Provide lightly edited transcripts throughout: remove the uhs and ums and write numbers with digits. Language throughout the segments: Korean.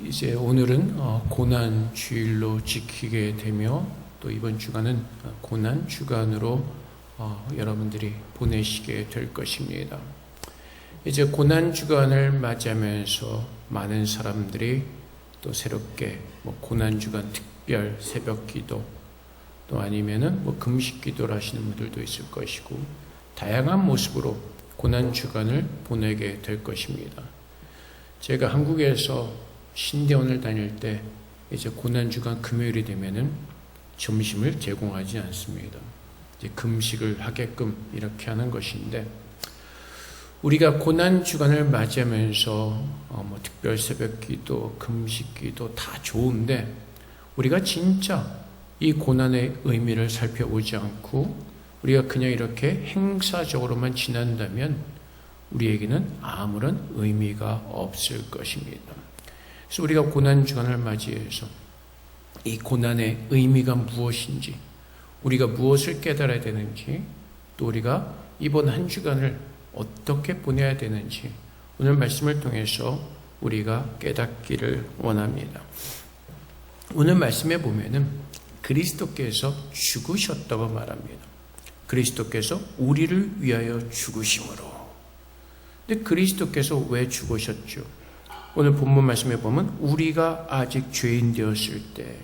이제 오늘은 고난 주일로 지키게 되며 또 이번 주간은 고난 주간으로 여러분들이 보내시게 될 것입니다. 이제 고난 주간을 맞이하면서 많은 사람들이 또 새롭게 고난 주간 특별 새벽 기도 또 아니면은 금식 기도를 하시는 분들도 있을 것이고 다양한 모습으로 고난 주간을 보내게 될 것입니다. 제가 한국에서 신대원을 다닐 때 이제 고난주간 금요일이 되면은 점심을 제공하지 않습니다. 이제 금식을 하게끔 이렇게 하는 것인데, 우리가 고난주간을 맞이하면서 특별 새벽기도, 금식기도 다 좋은데 우리가 진짜 이 고난의 의미를 살펴보지 않고 우리가 그냥 이렇게 행사적으로만 지난다면 우리에게는 아무런 의미가 없을 것입니다. 그래서 우리가 고난주간을 맞이해서 이 고난의 의미가 무엇인지, 우리가 무엇을 깨달아야 되는지, 또 우리가 이번 한 주간을 어떻게 보내야 되는지 오늘 말씀을 통해서 우리가 깨닫기를 원합니다. 오늘 말씀에 보면은 그리스도께서 죽으셨다고 말합니다. 그리스도께서 우리를 위하여 죽으심으로. 근데 그리스도께서 왜 죽으셨죠? 오늘 본문 말씀에 보면 우리가 아직 죄인 되었을 때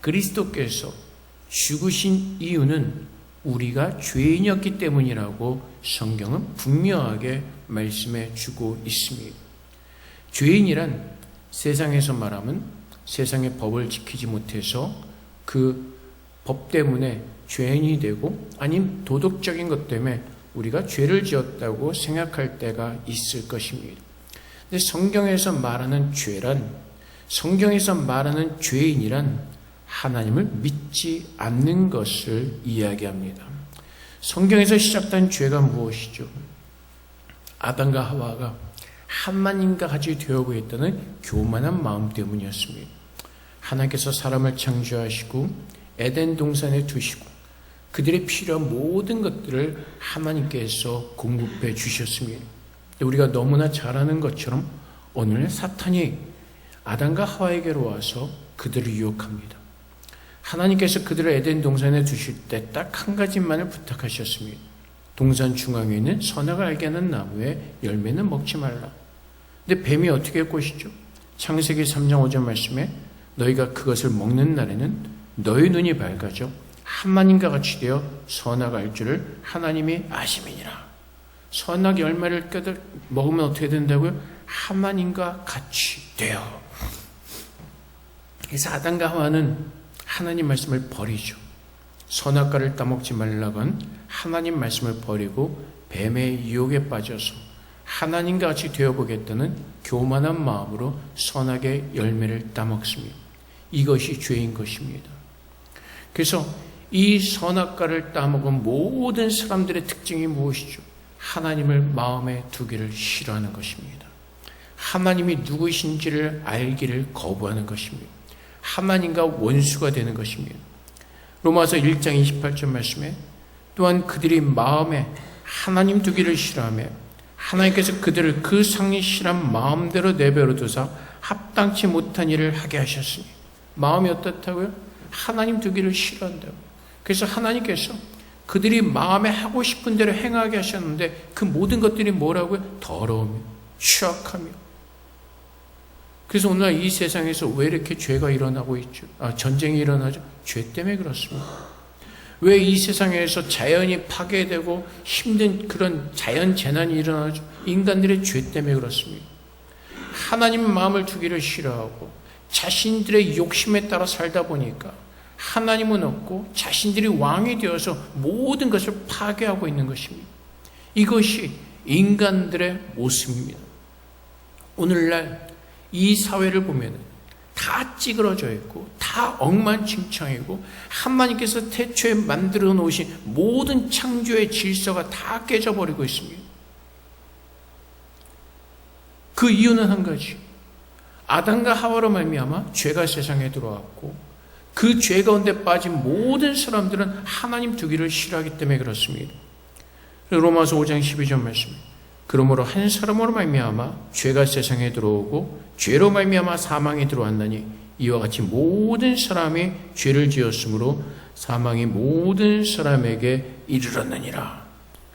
그리스도께서 죽으신 이유는 우리가 죄인이었기 때문이라고 성경은 분명하게 말씀해 주고 있습니다. 죄인이란 세상에서 말하면 세상의 법을 지키지 못해서 그 법 때문에 죄인이 되고 아니면 도덕적인 것 때문에 우리가 죄를 지었다고 생각할 때가 있을 것입니다. 근데 성경에서 말하는 죄란, 성경에서 말하는 죄인이란 하나님을 믿지 않는 것을 이야기합니다. 성경에서 시작된 죄가 무엇이죠? 아담과 하와가 하나님과 같이 되어고 있다는 교만한 마음 때문이었습니다. 하나님께서 사람을 창조하시고 에덴 동산에 두시고 그들의 필요한 모든 것들을 하나님께서 공급해 주셨습니다. 우리가 너무나 잘 아는 것처럼 오늘 사탄이 아담과 하와에게로 와서 그들을 유혹합니다. 하나님께서 그들을 에덴 동산에 두실 때 딱 한 가지만을 부탁하셨습니다. 동산 중앙에 있는 선악을 알게 하는 나무의 열매는 먹지 말라. 근데 뱀이 어떻게 할 것이죠? 창세기 3장 5절 말씀에 너희가 그것을 먹는 날에는 너희 눈이 밝아져 하나님과 같이 되어 선악 알 줄을 하나님이 아심이니라. 선악 열매를 먹으면 어떻게 된다고요? 하나님과 같이 돼요. 그래서 아담과 하와는 하나님 말씀을 버리죠. 선악과를 따먹지 말라건 하나님 말씀을 버리고 뱀의 유혹에 빠져서 하나님과 같이 되어보겠다는 교만한 마음으로 선악의 열매를 따먹습니다. 이것이 죄인 것입니다. 그래서 이 선악과를 따먹은 모든 사람들의 특징이 무엇이죠? 하나님을 마음에 두기를 싫어하는 것입니다. 하나님이 누구신지를 알기를 거부하는 것입니다. 하나님과 원수가 되는 것입니다. 로마서 1장 28절 말씀에 또한 그들이 마음에 하나님 두기를 싫어하며 하나님께서 그들을 그 상실한 마음대로 내버려 두사 합당치 못한 일을 하게 하셨으니, 마음이 어떻다고요? 하나님 두기를 싫어한다고. 그래서 하나님께서 그들이 마음에 하고 싶은 대로 행하게 하셨는데 그 모든 것들이 뭐라고요? 더러우며 취약하며. 그래서 오늘 이 세상에서 왜 이렇게 죄가 일어나고 있죠? 전쟁이 일어나죠? 죄 때문에 그렇습니다. 왜 이 세상에서 자연이 파괴되고 힘든 그런 자연 재난이 일어나죠? 인간들의 죄 때문에 그렇습니다. 하나님 마음을 두기를 싫어하고 자신들의 욕심에 따라 살다 보니까 하나님은 없고 자신들이 왕이 되어서 모든 것을 파괴하고 있는 것입니다. 이것이 인간들의 모습입니다. 오늘날 이 사회를 보면 다 찌그러져 있고 다 엉망진창이고 하나님께서 태초에 만들어 놓으신 모든 창조의 질서가 다 깨져버리고 있습니다. 그 이유는 한 가지. 아담과 하와로 말미암아 죄가 세상에 들어왔고 그 죄 가운데 빠진 모든 사람들은 하나님 두기를 싫어하기 때문에 그렇습니다. 로마서 5장 12절 말씀, 그러므로 한 사람으로 말미암아 죄가 세상에 들어오고 죄로 말미암아 사망이 들어왔나니 이와 같이 모든 사람이 죄를 지었으므로 사망이 모든 사람에게 이르렀느니라.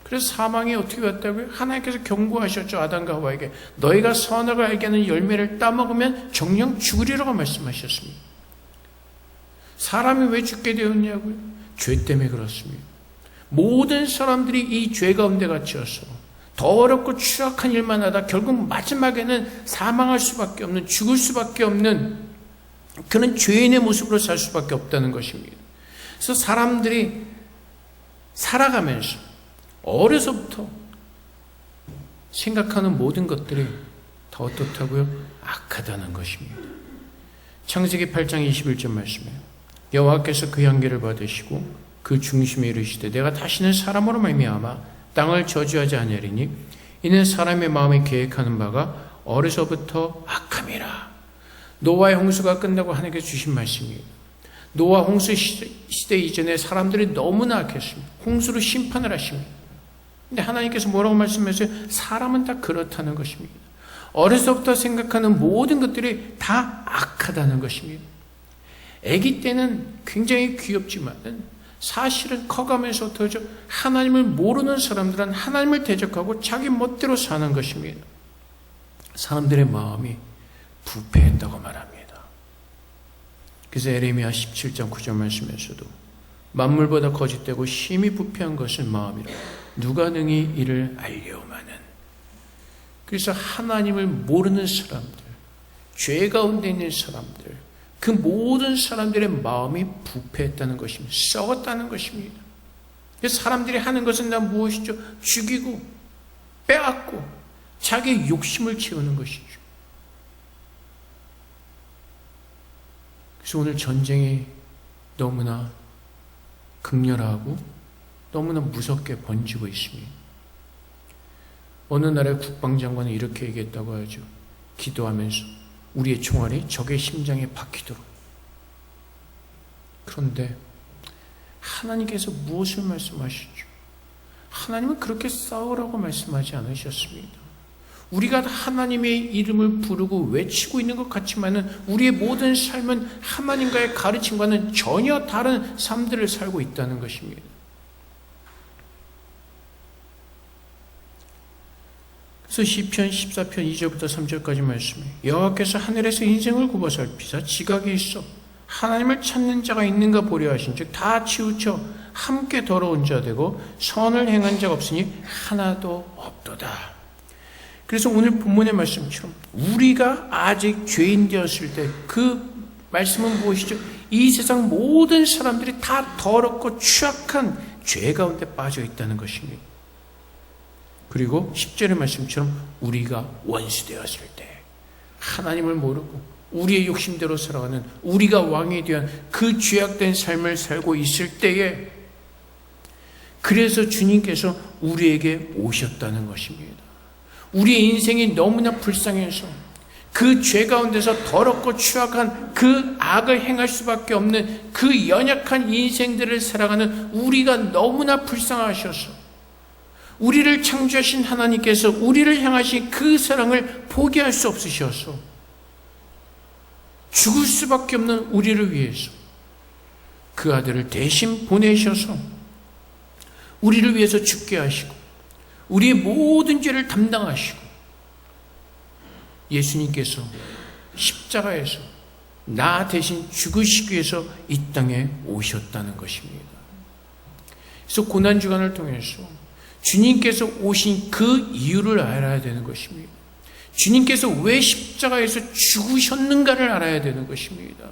그래서 사망이 어떻게 왔다고요? 하나님께서 경고하셨죠. 아담과 하와에게 너희가 선악을 알게 하는 열매를 따먹으면 정녕 죽으리라고 말씀하셨습니다. 사람이 왜 죽게 되었냐고요? 죄 때문에 그렇습니다. 모든 사람들이 이 죄 가운데 갇혀서 더럽고 추악한 일만 하다 결국 마지막에는 사망할 수밖에 없는, 죽을 수밖에 없는 그런 죄인의 모습으로 살 수밖에 없다는 것입니다. 그래서 사람들이 살아가면서 어려서부터 생각하는 모든 것들이 다 어떻다고요? 악하다는 것입니다. 창세기 8장 21절 말씀이에요. 여호와께서 그 향기를 받으시고 그 중심에 이르시되 내가 다시는 사람으로 말미암아 땅을 저주하지 아니하리니 이는 사람의 마음에 계획하는 바가 어려서부터 악함이라. 노아의 홍수가 끝나고 하나님께서 주신 말씀이에요. 노아 홍수 시대 이전에 사람들이 너무나 악했습니다. 홍수로 심판을 하십니다. 근데 하나님께서 뭐라고 말씀하세요? 사람은 다 그렇다는 것입니다. 어려서부터 생각하는 모든 것들이 다 악하다는 것입니다. 아기 때는 굉장히 귀엽지만 사실은 커가면서 어떠죠? 하나님을 모르는 사람들은 하나님을 대적하고 자기 멋대로 사는 것입니다. 사람들의 마음이 부패했다고 말합니다. 그래서 에레미야 17장 9절 말씀에서도 만물보다 거짓되고 심히 부패한 것은 마음이라 누가 능히 이를 알려오마는. 그래서 하나님을 모르는 사람들, 죄 가운데 있는 사람들, 그 모든 사람들의 마음이 부패했다는 것입니다. 썩었다는 것입니다. 그래서 사람들이 하는 것은 다 무엇이죠? 죽이고 빼앗고 자기의 욕심을 채우는 것이죠. 그래서 오늘 전쟁이 너무나 극렬하고 너무나 무섭게 번지고 있습니다. 어느 나라의 국방장관은 이렇게 얘기했다고 하죠. 기도하면서 우리의 총알이 적의 심장에 박히도록. 그런데 하나님께서 무엇을 말씀하시죠? 하나님은 그렇게 싸우라고 말씀하지 않으셨습니다. 우리가 하나님의 이름을 부르고 외치고 있는 것 같지만은 우리의 모든 삶은 하나님과의 가르침과는 전혀 다른 삶들을 살고 있다는 것입니다. 그래서 시편 14편 2절부터 3절까지 말씀해 여호와께서 하늘에서 인생을 굽어 살피사 지각이 있어 하나님을 찾는 자가 있는가 보려 하신 즉 다 치우쳐 함께 더러운 자 되고 선을 행한 자가 없으니 하나도 없도다. 그래서 오늘 본문의 말씀처럼 우리가 아직 죄인 되었을 때 그 말씀은 무엇이죠? 이 세상 모든 사람들이 다 더럽고 추악한 죄 가운데 빠져 있다는 것입니다. 그리고 10절의 말씀처럼 우리가 원수 되었을 때 하나님을 모르고 우리의 욕심대로 살아가는 우리가 왕에 대한 그 죄악된 삶을 살고 있을 때에 그래서 주님께서 우리에게 오셨다는 것입니다. 우리의 인생이 너무나 불쌍해서 그 죄 가운데서 더럽고 추악한 그 악을 행할 수밖에 없는 그 연약한 인생들을 살아가는 우리가 너무나 불쌍하셔서 우리를 창조하신 하나님께서 우리를 향하신 그 사랑을 포기할 수 없으셔서 죽을 수밖에 없는 우리를 위해서 그 아들을 대신 보내셔서 우리를 위해서 죽게 하시고 우리의 모든 죄를 담당하시고 예수님께서 십자가에서 나 대신 죽으시기 위해서 이 땅에 오셨다는 것입니다. 그래서 고난주간을 통해서 주님께서 오신 그 이유를 알아야 되는 것입니다. 주님께서 왜 십자가에서 죽으셨는가를 알아야 되는 것입니다.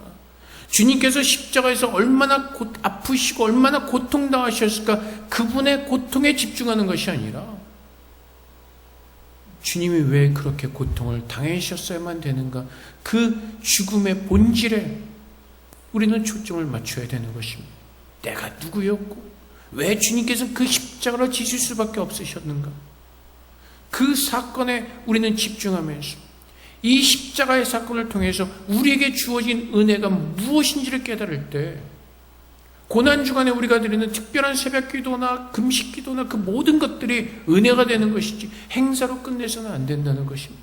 주님께서 십자가에서 얼마나 아프시고 얼마나 고통당하셨을까 그분의 고통에 집중하는 것이 아니라 주님이 왜 그렇게 고통을 당하셨어야만 되는가 그 죽음의 본질에 우리는 초점을 맞춰야 되는 것입니다. 내가 누구였고 왜 주님께서는 그 십자가를 지실 수밖에 없으셨는가 그 사건에 우리는 집중하면서 이 십자가의 사건을 통해서 우리에게 주어진 은혜가 무엇인지를 깨달을 때 고난주간에 우리가 드리는 특별한 새벽기도나 금식기도나 그 모든 것들이 은혜가 되는 것이지 행사로 끝내서는 안 된다는 것입니다.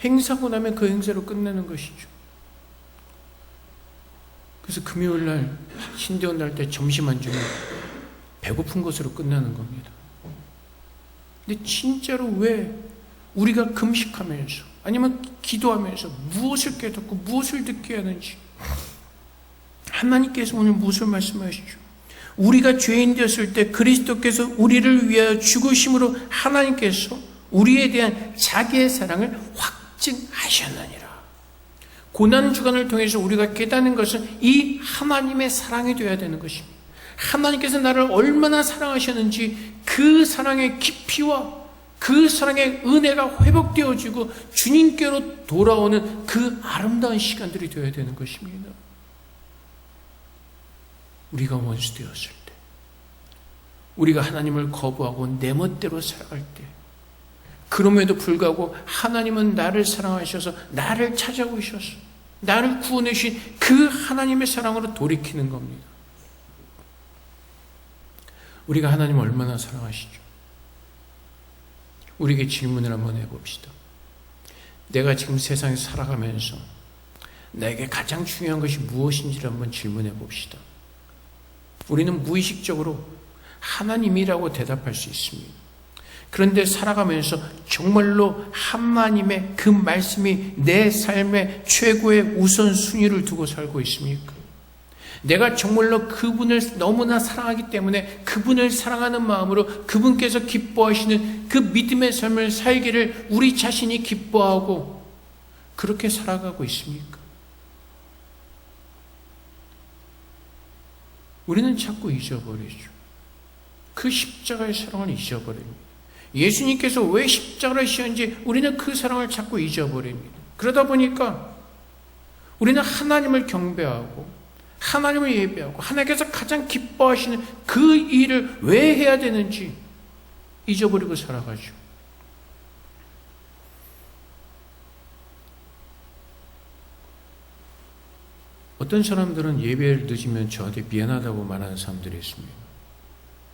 행사고 나면 그 행사로 끝내는 것이죠. 그래서 금요일날 신대원 날 때 점심 안 주면 배고픈 것으로 끝나는 겁니다. 근데 진짜로 왜 우리가 금식하면서 아니면 기도하면서 무엇을 깨닫고 무엇을 듣게 하는지 하나님께서 오늘 무엇을 말씀하시죠? 우리가 죄인 되었을 때 그리스도께서 우리를 위하여 죽으심으로 하나님께서 우리에 대한 자기의 사랑을 확증하셨느니라. 고난주간을 통해서 우리가 깨닫는 것은 이 하나님의 사랑이 되어야 되는 것입니다. 하나님께서 나를 얼마나 사랑하셨는지 그 사랑의 깊이와 그 사랑의 은혜가 회복되어지고 주님께로 돌아오는 그 아름다운 시간들이 되어야 되는 것입니다. 우리가 원수 되었을 때, 우리가 하나님을 거부하고 내 멋대로 살아갈 때, 그럼에도 불구하고 하나님은 나를 사랑하셔서 나를 찾아오셔서 나를 구원해 주신 그 하나님의 사랑으로 돌이키는 겁니다. 우리가 하나님을 얼마나 사랑하시죠? 우리에게 질문을 한번 해봅시다. 내가 지금 세상에서 살아가면서 나에게 가장 중요한 것이 무엇인지를 한번 질문해 봅시다. 우리는 무의식적으로 하나님이라고 대답할 수 있습니다. 그런데 살아가면서 정말로 하나님의 그 말씀이 내 삶의 최고의 우선순위를 두고 살고 있습니까? 내가 정말로 그분을 너무나 사랑하기 때문에 그분을 사랑하는 마음으로 그분께서 기뻐하시는 그 믿음의 삶을 살기를 우리 자신이 기뻐하고 그렇게 살아가고 있습니까? 우리는 자꾸 잊어버리죠. 그 십자가의 사랑을 잊어버립니다. 예수님께서 왜 십자가를 지셨는지 우리는 그 사랑을 자꾸 잊어버립니다. 그러다 보니까 우리는 하나님을 경배하고 하나님을 예배하고 하나님께서 가장 기뻐하시는 그 일을 왜 해야 되는지 잊어버리고 살아가죠. 어떤 사람들은 예배를 늦으면 저한테 미안하다고 말하는 사람들이 있습니다.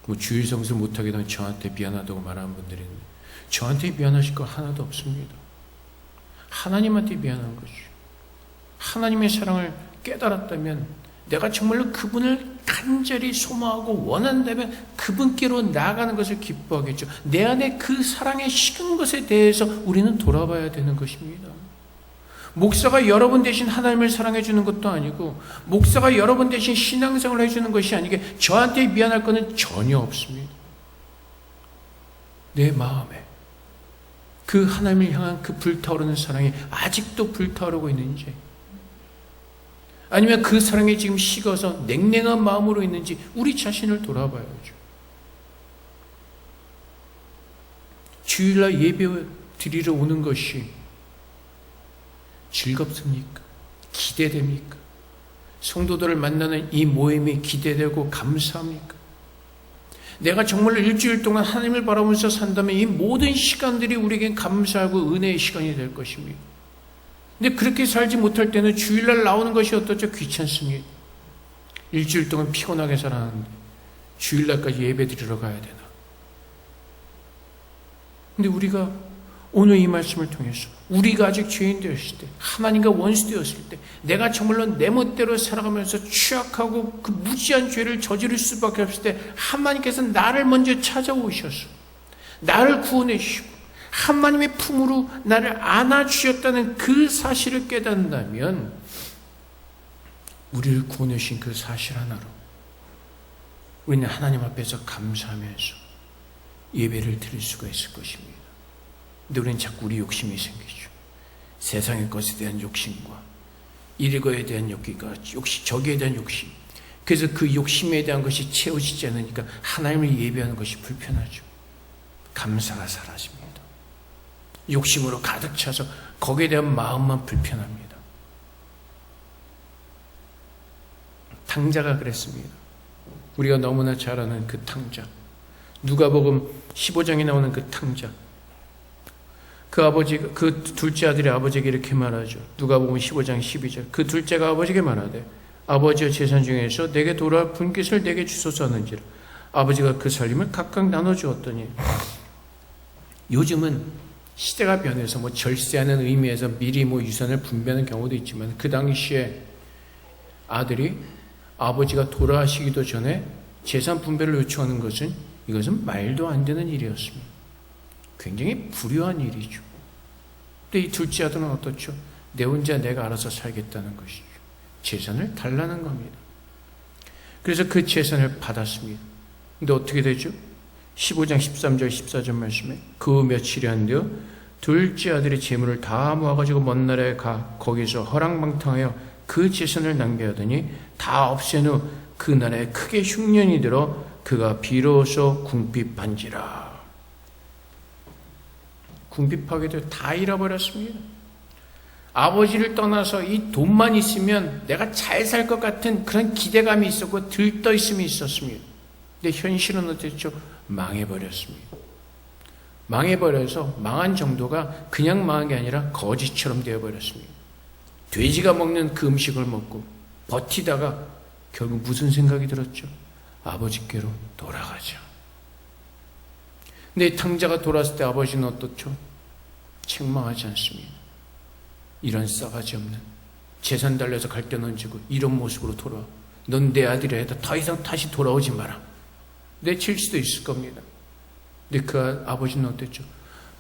뭐 주일 성수 못하게 되면 저한테 미안하다고 말하는 분들이 있는데 저한테 미안하실 거 하나도 없습니다. 하나님한테 미안한 거죠. 하나님의 사랑을 깨달았다면 내가 정말로 그분을 간절히 소망하고 원한다면 그분께로 나아가는 것을 기뻐하겠죠. 내 안에 그 사랑의 식은 것에 대해서 우리는 돌아봐야 되는 것입니다. 목사가 여러분 대신 하나님을 사랑해 주는 것도 아니고 목사가 여러분 대신 신앙생활을 해주는 것이 아니게 저한테 미안할 것은 전혀 없습니다. 내 마음에 그 하나님을 향한 그 불타오르는 사랑이 아직도 불타오르고 있는지 아니면 그 사랑이 지금 식어서 냉랭한 마음으로 있는지 우리 자신을 돌아봐야죠. 주일날 예배 드리러 오는 것이 즐겁습니까? 기대됩니까? 성도들을 만나는 이 모임이 기대되고 감사합니까? 내가 정말로 일주일 동안 하나님을 바라보면서 산다면 이 모든 시간들이 우리에겐 감사하고 은혜의 시간이 될 것입니다. 근데 그렇게 살지 못할 때는 주일날 나오는 것이 어떻죠? 귀찮습니다. 일주일 동안 피곤하게 살았는데 주일날까지 예배 드리러 가야 되나? 근데 우리가 오늘 이 말씀을 통해서 우리가 아직 죄인 되었을 때 하나님과 원수 되었을 때 내가 정말로 내 멋대로 살아가면서 취약하고 그 무지한 죄를 저지를 수밖에 없을 때 하나님께서 나를 먼저 찾아오셔서 나를 구원해 주시고 하나님의 품으로 나를 안아주셨다는 그 사실을 깨닫는다면 우리를 구원해 주신 그 사실 하나로 우리는 하나님 앞에서 감사하면서 예배를 드릴 수가 있을 것입니다. 근데 우리는 자꾸 우리 욕심이 생기죠. 세상의 것에 대한 욕심과 이거에 대한 저기에 대한 욕심. 그래서 그 욕심에 대한 것이 채워지지 않으니까 하나님을 예배하는 것이 불편하죠. 감사가 사라집니다. 욕심으로 가득 차서 거기에 대한 마음만 불편합니다. 탕자가 그랬습니다. 우리가 너무나 잘 아는 그 탕자. 누가복음 15장에 나오는 그 탕자. 그 둘째 아들이 아버지에게 이렇게 말하죠. 누가복음 15장 12절. 그 둘째가 아버지에게 말하되 아버지의 재산 중에서 내게 돌아올 분깃을 내게 주소서 하는지라. 아버지가 그 살림을 각각 나눠주었더니, 요즘은 시대가 변해서 뭐 절세하는 의미에서 미리 뭐 유산을 분배하는 경우도 있지만, 그 당시에 아들이 아버지가 돌아가시기도 전에 재산 분배를 요청하는 것은, 이것은 말도 안 되는 일이었습니다. 굉장히 불효한 일이죠. 근데 이 둘째 아들은 어떻죠? 내 혼자 내가 알아서 살겠다는 것이죠. 재산을 달라는 겁니다. 그래서 그 재산을 받았습니다. 근데 어떻게 되죠? 15장 13절 14절 말씀에, 그 며칠이 안 되어 둘째 아들이 재물을 다 모아가지고 먼 나라에 가 거기서 허랑방탕하여 그 재산을 낭비하더니 다 없앤 후 그 나라에 크게 흉년이 들어 그가 비로소 궁핍한지라. 궁핍하게 되어 다 잃어버렸습니다. 아버지를 떠나서 이 돈만 있으면 내가 잘 살 것 같은 그런 기대감이 있었고 들떠있음이 있었습니다. 근데 현실은 어땠죠? 망해버렸습니다. 망해버려서 망한 정도가 그냥 망한 게 아니라 거지처럼 되어버렸습니다. 돼지가 먹는 그 음식을 먹고 버티다가 결국 무슨 생각이 들었죠? 아버지께로 돌아가자. 근데 탕자가 돌아왔을 때 아버지는 어떻죠? 책망하지 않습니다. 이런 싸가지 없는, 재산 달려서 갈데 얹고 이런 모습으로 돌아와. 넌 내 아들이라 해도 더 이상 다시 돌아오지 마라. 내칠 수도 있을 겁니다. 근데 그 아버지는 어땠죠?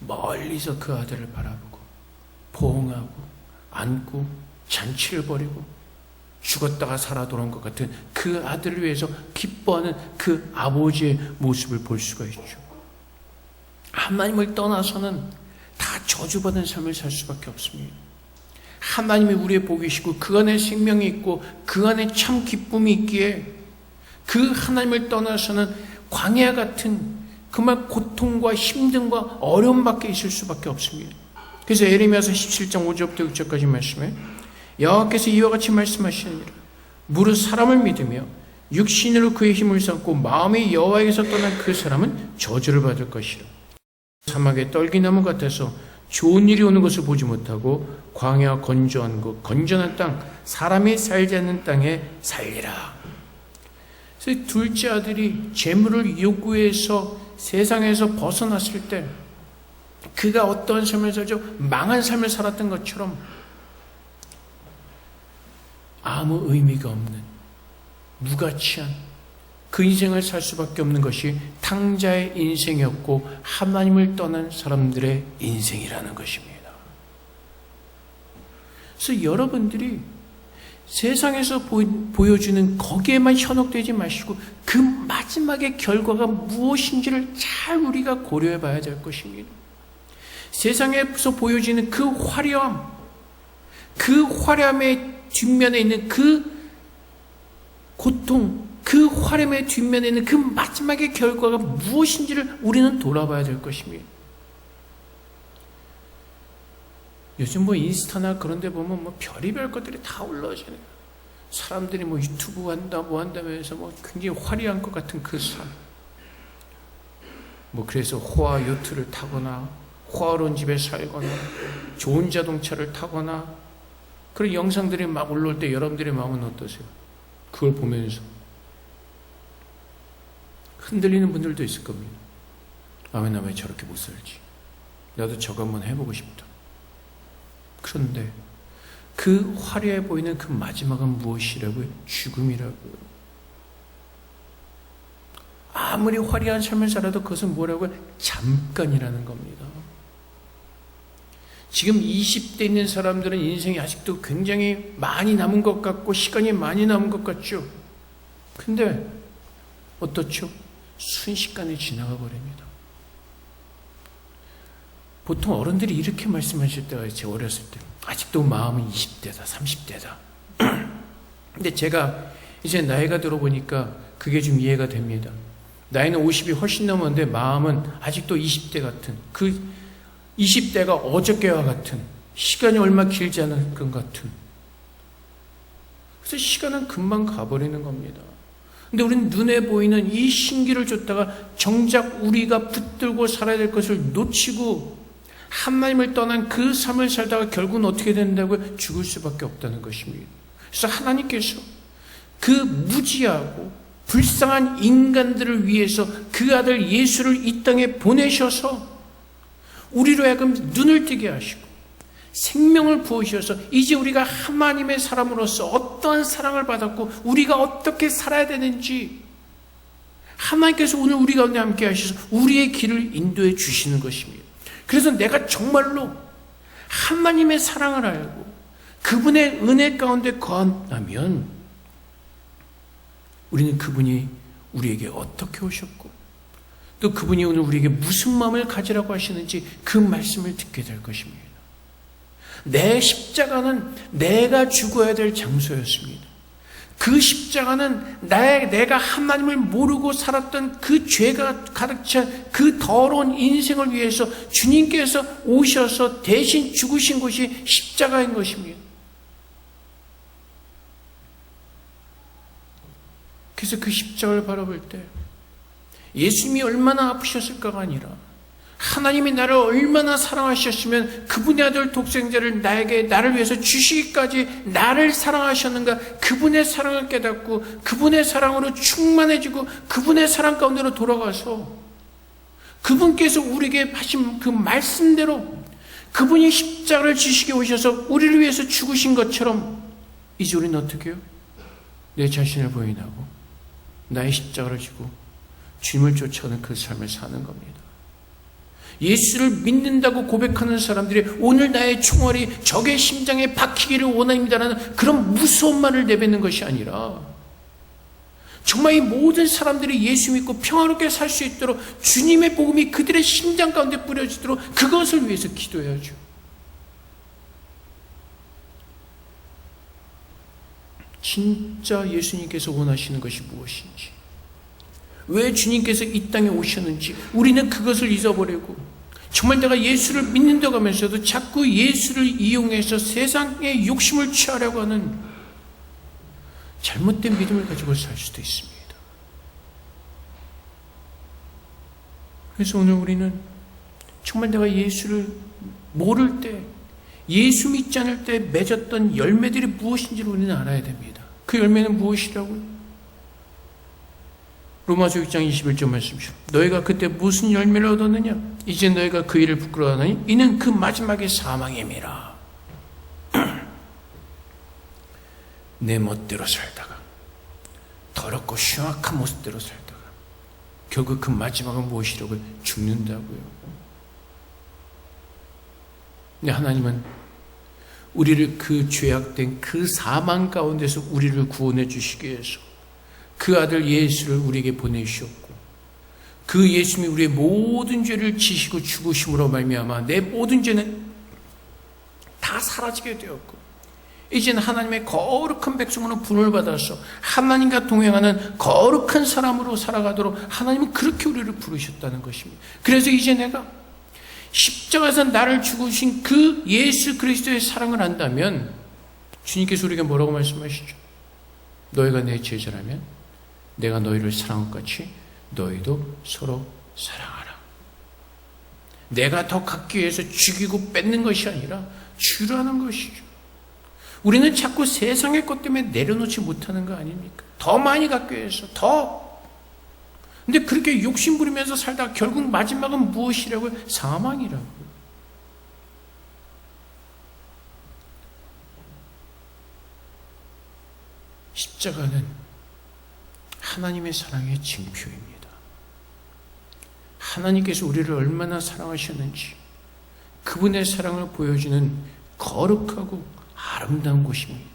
멀리서 그 아들을 바라보고 포옹하고 안고 잔치를 벌이고 죽었다가 살아 돌아온 것 같은 그 아들을 위해서 기뻐하는 그 아버지의 모습을 볼 수가 있죠. 하나님을 떠나서는 다 저주받은 삶을 살 수밖에 없습니다. 하나님이 우리의 복이시고 그 안에 생명이 있고 그 안에 참 기쁨이 있기에, 그 하나님을 떠나서는 광야 같은 그만 고통과 힘듦과 어려움밖에 있을 수밖에 없습니다. 그래서 예레미야서 17장 5절부터 6절까지 말씀에, 여호와께서 이와 같이 말씀하시느니라. 무릇 사람을 믿으며 육신으로 그의 힘을 삼고 마음이 여호와에게서 떠난 그 사람은 저주를 받을 것이라. 사막의 떨기나무 같아서 좋은 일이 오는 것을 보지 못하고 광야 건조한 곳, 건전한 땅, 사람이 살지 않는 땅에 살리라. 그래서 둘째 아들이 재물을 요구해서 세상에서 벗어났을 때 그가 어떠한 삶을 살죠? 망한 삶을 살았던 것처럼 아무 의미가 없는 무가치한 그 인생을 살 수밖에 없는 것이 탕자의 인생이었고 하나님을 떠난 사람들의 인생이라는 것입니다. 그래서 여러분들이 세상에서 보여주는 거기에만 현혹되지 마시고 그 마지막의 결과가 무엇인지를 잘 우리가 고려해 봐야 될 것입니다. 세상에서 보여지는 그 화려함, 그 화려함의 뒷면에 있는 그 고통, 그 화려함의 뒷면에 있는 그 마지막의 결과가 무엇인지를 우리는 돌아봐야 될 것입니다. 요즘 뭐 인스타나 그런 데 보면 뭐 별의별 것들이 다 올라오잖아요. 사람들이 뭐 유튜브 한다 뭐 한다면서 뭐 굉장히 화려한 것 같은 그 삶. 뭐 그래서 호화 요트를 타거나 호화로운 집에 살거나 좋은 자동차를 타거나 그런 영상들이 막 올라올 때 여러분들의 마음은 어떠세요? 그걸 보면서 흔들리는 분들도 있을 겁니다. 아, 나 왜 저렇게 못 살지? 나도 저거 한번 해보고 싶다. 그런데 그 화려해 보이는 그 마지막은 무엇이라고요? 죽음이라고요. 아무리 화려한 삶을 살아도 그것은 뭐라고요? 잠깐이라는 겁니다. 지금 20대 있는 사람들은 인생이 아직도 굉장히 많이 남은 것 같고 시간이 많이 남은 것 같죠. 근데 어떻죠? 순식간에 지나가 버립니다. 보통 어른들이 이렇게 말씀하실 때가 제 어렸을 때 아직도 마음은 20대다 30대다 근데 제가 이제 나이가 들어보니까 그게 좀 이해가 됩니다. 나이는 50이 훨씬 넘었는데 마음은 아직도 20대 같은, 그 20대가 어저께와 같은, 시간이 얼마 길지 않은 것 같은. 그래서 시간은 금방 가버리는 겁니다. 근데 우리는 눈에 보이는 이 신기를 쫓다가 정작 우리가 붙들고 살아야 될 것을 놓치고 하나님을 떠난 그 삶을 살다가 결국은 어떻게 된다고요? 죽을 수밖에 없다는 것입니다. 그래서 하나님께서 그 무지하고 불쌍한 인간들을 위해서 그 아들 예수를 이 땅에 보내셔서 우리로 하여금 눈을 뜨게 하시고 생명을 부으셔서 이제 우리가 하나님의 사람으로서 어떠한 사랑을 받았고 우리가 어떻게 살아야 되는지 하나님께서 오늘 우리 가운데 함께 하셔서 우리의 길을 인도해 주시는 것입니다. 그래서 내가 정말로 하나님의 사랑을 알고 그분의 은혜 가운데 거한다면 우리는 그분이 우리에게 어떻게 오셨고 또 그분이 오늘 우리에게 무슨 마음을 가지라고 하시는지 그 말씀을 듣게 될 것입니다. 내 십자가는 내가 죽어야 될 장소였습니다. 그 십자가는 내가 하나님을 모르고 살았던 그 죄가 가득 찬 그 더러운 인생을 위해서 주님께서 오셔서 대신 죽으신 곳이 십자가인 것입니다. 그래서 그 십자가를 바라볼 때 예수님이 얼마나 아프셨을까가 아니라 하나님이 나를 얼마나 사랑하셨으면 그분의 아들 독생자를 나를 위해서 주시기까지 나를 사랑하셨는가, 그분의 사랑을 깨닫고 그분의 사랑으로 충만해지고 그분의 사랑 가운데로 돌아가서 그분께서 우리에게 하신 그 말씀대로 그분이 십자가를 지시게 오셔서 우리를 위해서 죽으신 것처럼 이제 우리는 어떻게 해요? 내 자신을 부인하고 나의 십자가를 지고 주님을 쫓아오는 그 삶을 사는 겁니다. 예수를 믿는다고 고백하는 사람들이 오늘 나의 총알이 적의 심장에 박히기를 원합니다라는 그런 무서운 말을 내뱉는 것이 아니라 정말 이 모든 사람들이 예수 믿고 평화롭게 살 수 있도록 주님의 복음이 그들의 심장 가운데 뿌려지도록 그것을 위해서 기도해야죠. 진짜 예수님께서 원하시는 것이 무엇인지, 왜 주님께서 이 땅에 오셨는지 우리는 그것을 잊어버리고 정말 내가 예수를 믿는다고 하면서도 자꾸 예수를 이용해서 세상의 욕심을 취하려고 하는 잘못된 믿음을 가지고 살 수도 있습니다. 그래서 오늘 우리는 정말 내가 예수를 모를 때, 예수 믿지 않을 때 맺었던 열매들이 무엇인지를 우리는 알아야 됩니다. 그 열매는 무엇이라고요? 로마서 6장 21절 말씀이죠. 너희가 그때 무슨 열매를 얻었느냐? 이제 너희가 그 일을 부끄러워하느니 이는 그 마지막에 사망임이라. 내 멋대로 살다가 더럽고 흉악한 모습대로 살다가 결국 그 마지막은 무엇이라고? 죽는다고요. 근데 하나님은 우리를 그 죄악된 그 사망 가운데서 우리를 구원해 주시기 위해서 그 아들 예수를 우리에게 보내주셨고 그 예수님이 우리의 모든 죄를 지시고 죽으심으로 말미암아 내 모든 죄는 다 사라지게 되었고 이제는 하나님의 거룩한 백성으로 분을 받아서 하나님과 동행하는 거룩한 사람으로 살아가도록 하나님은 그렇게 우리를 부르셨다는 것입니다. 그래서 이제 내가 십자가에서 나를 죽으신 그 예수 그리스도의 사랑을 안다면 주님께서 우리에게 뭐라고 말씀하시죠? 너희가 내 제자라면 내가 너희를 사랑한 것 같이 너희도 서로 사랑하라. 내가 더 갖기 위해서 죽이고 뺏는 것이 아니라 주라는 것이죠. 우리는 자꾸 세상의 것 때문에 내려놓지 못하는 거 아닙니까? 더 많이 갖기 위해서 더. 근데 그렇게 욕심 부리면서 살다가 결국 마지막은 무엇이라고요? 사망이라고요. 십자가는 하나님의 사랑의 징표입니다. 하나님께서 우리를 얼마나 사랑하셨는지 그분의 사랑을 보여주는 거룩하고 아름다운 곳입니다.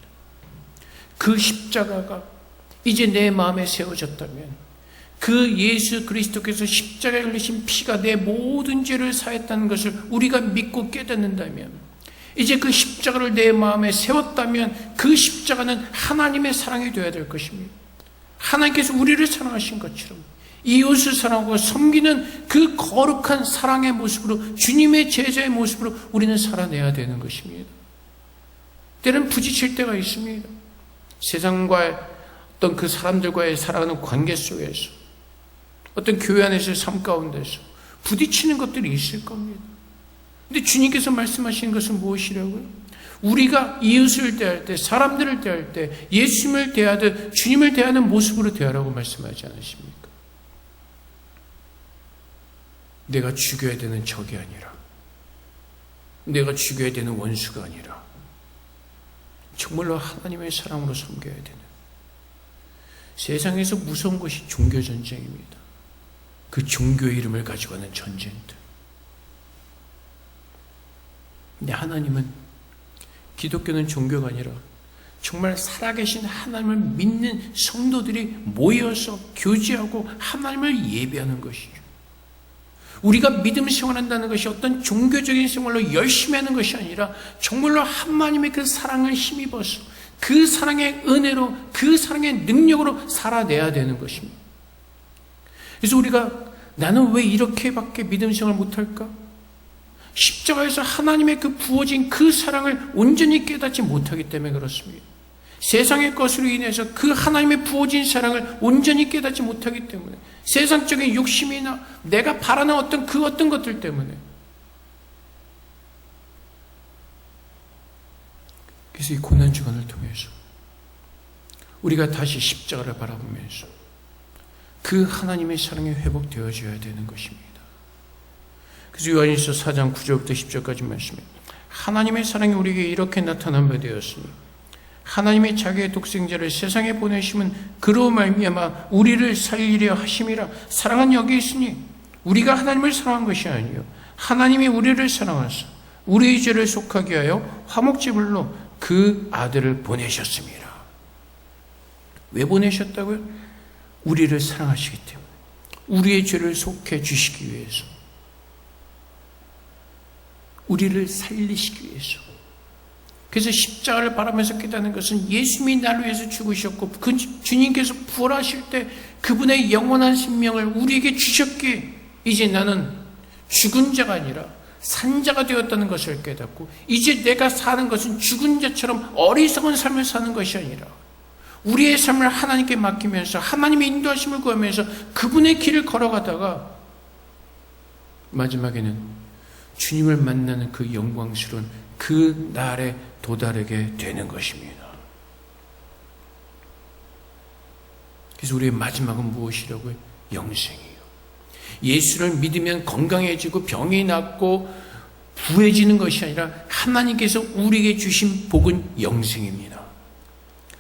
그 십자가가 이제 내 마음에 세워졌다면 그 예수 그리스도께서 십자가에 흘리신 피가 내 모든 죄를 사했다는 것을 우리가 믿고 깨닫는다면 이제 그 십자가를 내 마음에 세웠다면 그 십자가는 하나님의 사랑이 되어야 될 것입니다. 하나님께서 우리를 사랑하신 것처럼 이웃을 사랑하고 섬기는 그 거룩한 사랑의 모습으로 주님의 제자의 모습으로 우리는 살아내야 되는 것입니다. 때는 부딪힐 때가 있습니다. 세상과 어떤 그 사람들과의 살아가는 관계 속에서 어떤 교회 안에서의 삶 가운데서 부딪히는 것들이 있을 겁니다. 근데 주님께서 말씀하시는 것은 무엇이라고요? 우리가 이웃을 대할 때, 사람들을 대할 때 예수님을 대하듯 주님을 대하는 모습으로 대하라고 말씀하지 않으십니까? 내가 죽여야 되는 적이 아니라, 내가 죽여야 되는 원수가 아니라 정말로 하나님의 사랑으로 섬겨야 되는, 세상에서 무서운 것이 종교전쟁입니다. 그 종교의 이름을 가지고 하는 전쟁들. 근데 하나님은, 기독교는 종교가 아니라 정말 살아계신 하나님을 믿는 성도들이 모여서 교제하고 하나님을 예배하는 것이죠. 우리가 믿음 생활한다는 것이 어떤 종교적인 생활로 열심히 하는 것이 아니라 정말로 하나님의 그 사랑을 힘입어서 그 사랑의 은혜로, 그 사랑의 능력으로 살아내야 되는 것입니다. 그래서 우리가 나는 왜 이렇게밖에 믿음 생활을 못할까? 십자가에서 하나님의 그 부어진 그 사랑을 온전히 깨닫지 못하기 때문에 그렇습니다. 세상의 것으로 인해서 그 하나님의 부어진 사랑을 온전히 깨닫지 못하기 때문에, 세상적인 욕심이나 내가 바라는 어떤 것들 때문에. 그래서 이 고난주간을 통해서 우리가 다시 십자가를 바라보면서 그 하나님의 사랑이 회복되어져야 되는 것입니다. 그래서 요한일서 4장 9절부터 10절까지 말씀에 하나님의 사랑이 우리에게 이렇게 나타난 바 되었으니 하나님의 자기의 독생자를 세상에 보내심은 그로 말미암아 우리를 살리려 하심이라. 사랑은 여기 있으니 우리가 하나님을 사랑한 것이 아니요 하나님이 우리를 사랑하사 우리의 죄를 속하게 하여 화목제물로 그 아들을 보내셨습니다. 왜 보내셨다고요? 우리를 사랑하시기 때문에, 우리의 죄를 속해 주시기 위해서, 우리를 살리시기 위해서. 그래서 십자가를 바라면서 깨닫는 것은 예수님이 나를 위해서 죽으셨고 그 주님께서 부활하실 때 그분의 영원한 생명을 우리에게 주셨기에 이제 나는 죽은 자가 아니라 산 자가 되었다는 것을 깨닫고, 이제 내가 사는 것은 죽은 자처럼 어리석은 삶을 사는 것이 아니라 우리의 삶을 하나님께 맡기면서 하나님의 인도하심을 구하면서 그분의 길을 걸어가다가 마지막에는 주님을 만나는 그 영광스러운 그 날에 도달하게 되는 것입니다. 그래서 우리의 마지막은 무엇이라고요? 영생이에요. 예수를 믿으면 건강해지고 병이 낫고 부해지는 것이 아니라 하나님께서 우리에게 주신 복은 영생입니다.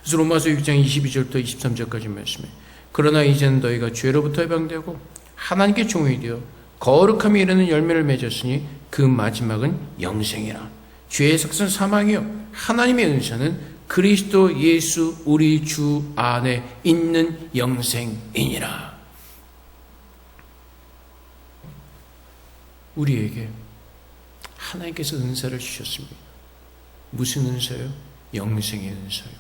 그래서 로마서 6장 22절부터 23절까지 말씀에 그러나 이제는 너희가 죄로부터 해방되고 하나님께 종이 되어 거룩함에 이르는 열매를 맺었으니 그 마지막은 영생이라. 죄의 삭은 사망이요 하나님의 은사는 그리스도 예수 우리 주 안에 있는 영생이니라. 우리에게 하나님께서 은사를 주셨습니다. 무슨 은사요? 영생의 은사요.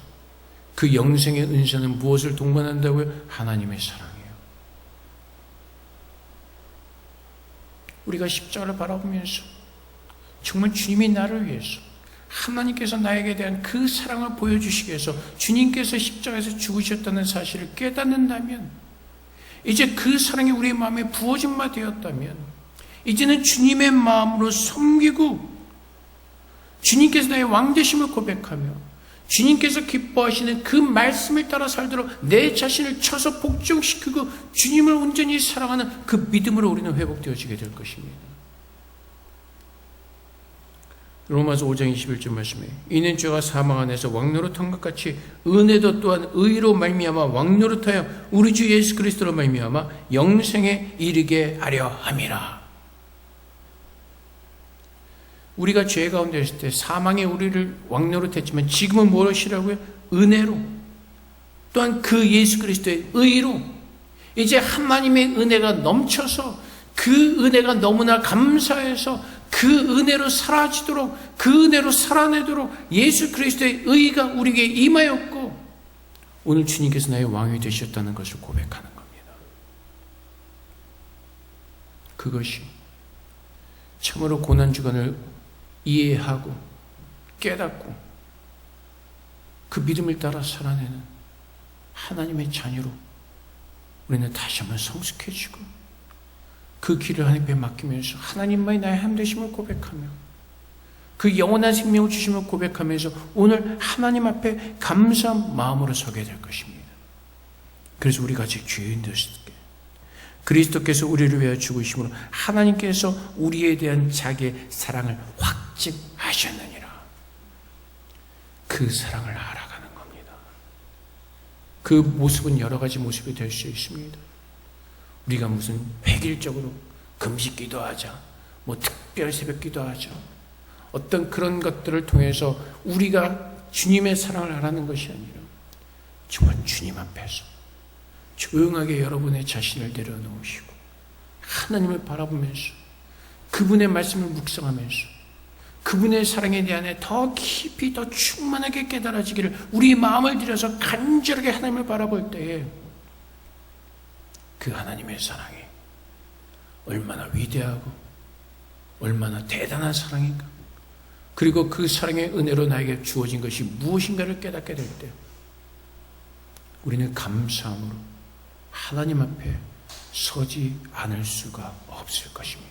그 영생의 은사는 무엇을 동반한다고요? 하나님의 사랑이에요. 우리가 십자가를 바라보면서 정말 주님이 나를 위해서, 하나님께서 나에게 대한 그 사랑을 보여주시기 위해서 주님께서 십자가에서 죽으셨다는 사실을 깨닫는다면, 이제 그 사랑이 우리의 마음에 부어진 바 되었다면 이제는 주님의 마음으로 섬기고 주님께서 나의 왕되심을 고백하며 주님께서 기뻐하시는 그 말씀을 따라 살도록 내 자신을 쳐서 복종시키고 주님을 온전히 사랑하는 그 믿음으로 우리는 회복되어지게 될 것입니다. 로마서 5장 21절 말씀에 이는 죄가 사망 안에서 왕노릇한 것 같이 은혜도 또한 의로 말미암아 왕노릇하여 우리 주 예수 그리스도로 말미암아 영생에 이르게 하려 함이라. 우리가 죄 가운데 있을 때 사망에 우리를 왕노릇했지만 지금은 무엇이라고요? 은혜로, 또한 그 예수 그리스도의 의로 이제 하나님의 은혜가 넘쳐서 그 은혜가 너무나 감사해서 그 은혜로 사라지도록, 그 은혜로 살아내도록 예수 그리스도의 의가 우리에게 임하였고 오늘 주님께서 나의 왕이 되셨다는 것을 고백하는 겁니다. 그것이 참으로 고난주간을 이해하고 깨닫고 그 믿음을 따라 살아내는 하나님의 자녀로 우리는 다시 한번 성숙해지고 그 길을 하나님께 맡기면서 하나님만이 나의 함되심을 고백하며 그 영원한 생명을 주심을 고백하면서 오늘 하나님 앞에 감사한 마음으로 서게 될 것입니다. 그래서 우리가 아직 죄인 되었을 때 그리스도께서 우리를 위하여 죽으심으로 하나님께서 우리에 대한 자기의 사랑을 확증하셨느니라. 그 사랑을 알아가는 겁니다. 그 모습은 여러 가지 모습이 될 수 있습니다. 우리가 무슨 획일적으로 금식 기도하자, 특별 새벽 기도하자, 어떤 그런 것들을 통해서 우리가 주님의 사랑을 알아가는 것이 아니라 정말 주님 앞에서 조용하게 여러분의 자신을 내려놓으시고 하나님을 바라보면서 그분의 말씀을 묵상하면서 그분의 사랑에 대한 더 깊이 더 충만하게 깨달아지기를 우리 마음을 들여서 간절하게 하나님을 바라볼 때에 그 하나님의 사랑이 얼마나 위대하고 얼마나 대단한 사랑인가, 그리고 그 사랑의 은혜로 나에게 주어진 것이 무엇인가를 깨닫게 될 때 우리는 감사함으로 하나님 앞에 서지 않을 수가 없을 것입니다.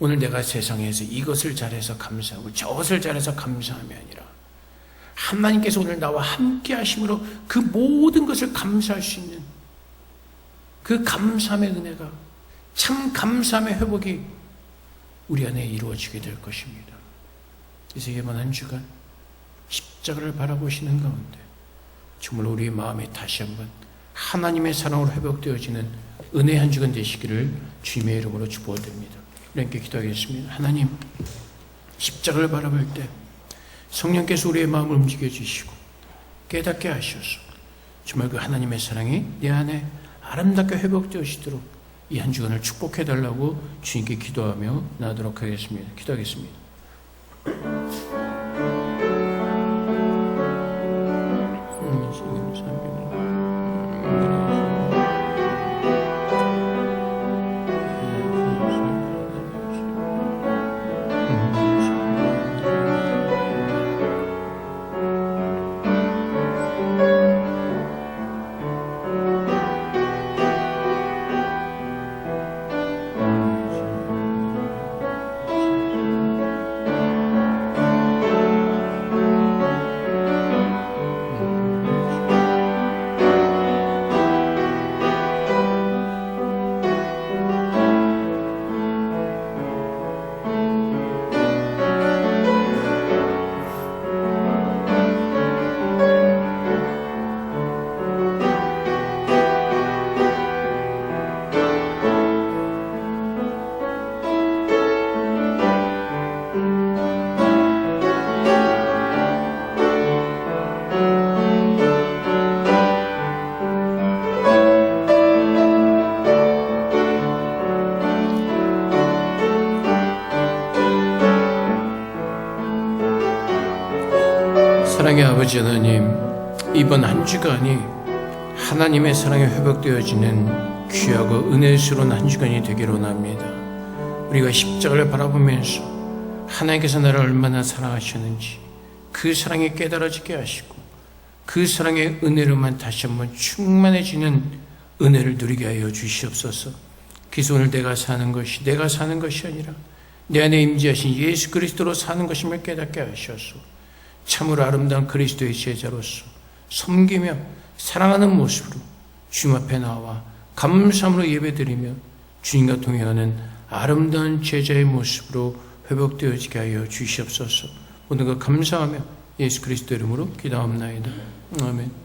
오늘 내가 세상에서 이것을 잘해서 감사하고 저것을 잘해서 감사함이 아니라 하나님께서 오늘 나와 함께 하심으로 그 모든 것을 감사할 수 있는 그 감사함의 은혜가, 참 감사함의 회복이 우리 안에 이루어지게 될 것입니다. 그래서 이번 한 주간 십자가를 바라보시는 가운데 정말 우리 마음이 다시 한번 하나님의 사랑으로 회복되어지는 은혜 한 주간 되시기를 주님의 이름으로 축복드립니다. 우리 함께 기도하겠습니다. 하나님, 십자가를 바라볼 때 성령께서 우리의 마음을 움직여 주시고 깨닫게 하셔서 정말 그 하나님의 사랑이 내 안에 아름답게 회복되어지도록 이 한 주간을 축복해 달라고 주님께 기도하며 나아가도록 하겠습니다. 기도하겠습니다. 사랑의 아버지 하나님, 이번 한 주간이 하나님의 사랑에 회복되어지는 귀하고 은혜스러운 한 주간이 되기를 원합니다. 우리가 십자가를 바라보면서 하나님께서 나를 얼마나 사랑하셨는지 그 사랑이 깨달아지게 하시고 그 사랑의 은혜로만 다시 한번 충만해지는 은혜를 누리게 하여 주시옵소서. 그래서 오늘 내가 사는 것이 아니라 내 안에 임재하신 예수 그리스도로 사는 것임을 깨닫게 하셔서 참으로 아름다운 그리스도의 제자로서 섬기며 사랑하는 모습으로 주님 앞에 나와 감사함으로 예배드리며 주님과 동행하는 아름다운 제자의 모습으로 회복되어지게 하여 주시옵소서. 모든 것 감사하며 예수 그리스도 이름으로 기도합나이다. 아멘.